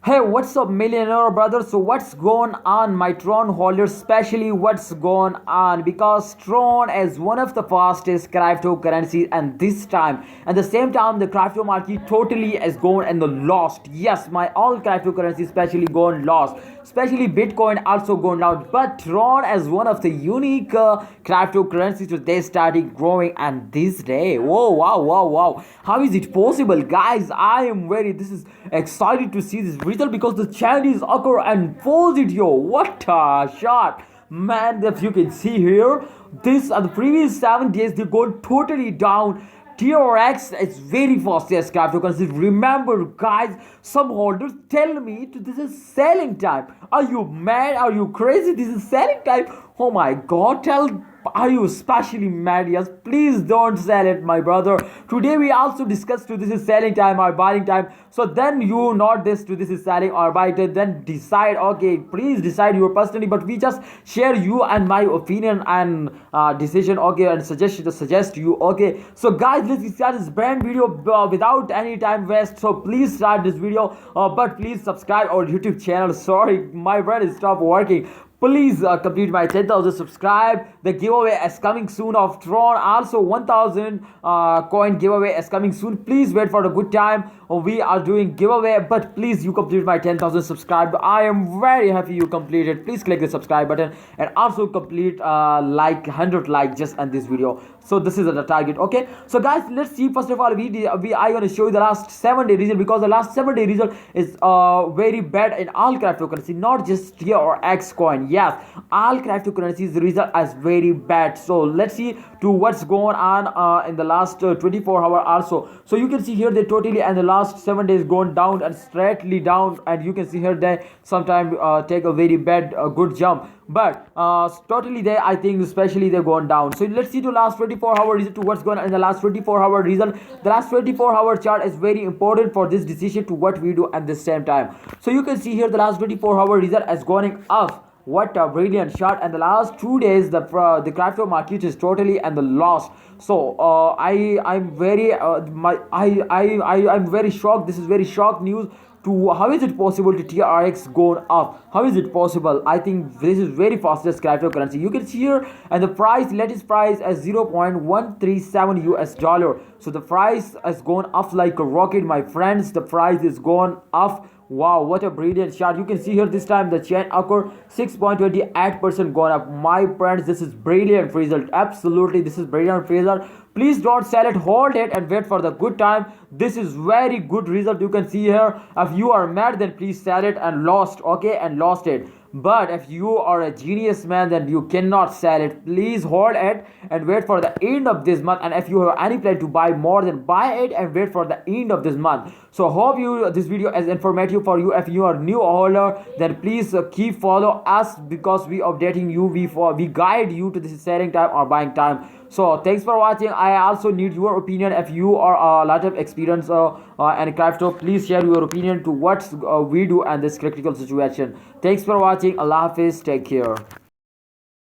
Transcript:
Hey, what's up, millionaire brother? So, what's going on, my Tron holders? Especially, what's going on? Because Tron is one of the fastest cryptocurrencies, and this time, at the same time, the crypto market totally is going in the lost. Yes, my all cryptocurrencies, especially going lost. Especially Bitcoin also going down. But Tron is one of the unique cryptocurrencies that they started growing, and this day, whoa, wow, wow, wow! How is it possible, guys? I am very. This is excited to see this result because the Chinese occur and pose it, yo. What a shot, man! If you can see here, this the previous 7 days they go totally down. TRX is very fast as cryptocurrency. Remember, guys, some holders tell me this is selling time. Are you mad? Are you crazy? This is selling time. Oh my god, are you especially mad? Yes, please don't sell it, my brother. Today we also discussed this is selling time or buying time. So then you not this is selling or buying it, then decide. Okay, please decide your personally, but we just share you and my opinion and decision. Okay, and suggest you. Okay, so guys, let's start this brand video without any time waste. So please start this video, but please subscribe our YouTube channel. Sorry, my brain is stopped working. Please complete my 10,000 subscribe. The giveaway is coming soon of Tron. Also 1,000 coin giveaway is coming soon. Please wait for the good time. We are doing giveaway, but please you complete my 10,000 subscribe. I am very happy you completed. Please click the subscribe button and also complete like 100 like just on this video. So this is the target. Okay, so guys, let's see. First of all, I going to show you the last 7 day result, because the last 7 day result is very bad in all cryptocurrency, not just TR or X coin. Yes, all cryptocurrencies result as very bad. So let's see to what's going on in the last 24 hour also. So you can see here they totally and the last 7 days gone down and straightly down, and you can see here they sometimes take a very bad good jump, but totally they, I think especially they're going down. So let's see to last 24-hour result, to what's going on in the last 24-hour result. The last 24-hour chart is very important for this decision to what we do at the same time. So you can see here the last 24-hour result is going up. What a brilliant shot! And the last 2 days the crypto market is totally and the loss. So I'm very I'm very shocked. This is very shocked news. To how is it possible to TRX going up? How is it possible? I think this is very fastest cryptocurrency. You can see here, and the latest price is 0.137 US dollar. So the price has gone up like a rocket, my friends. The price is gone up. Wow, what a brilliant shot. You can see here this time the chain occur 6.28% gone up. My friends, this is brilliant result. Absolutely, this is brilliant result. Please don't sell it, hold it and wait for the good time. This is very good result. You can see here, if you are mad, then please sell it and lost. Okay, and lost it. But if you are a genius man, then you cannot sell it. Please hold it and wait for the end of this month. And if you have any plan to buy more, then buy it and wait for the end of this month. So hope this video is informative for you. If you are new holder, then please keep follow us, because we updating you, we guide you to this selling time or buying time. So thanks for watching. I also need your opinion. If you are a lot of experience and crypto, please share your opinion to what we do in this critical situation. Thanks for watching. Allah Hafiz. Take care.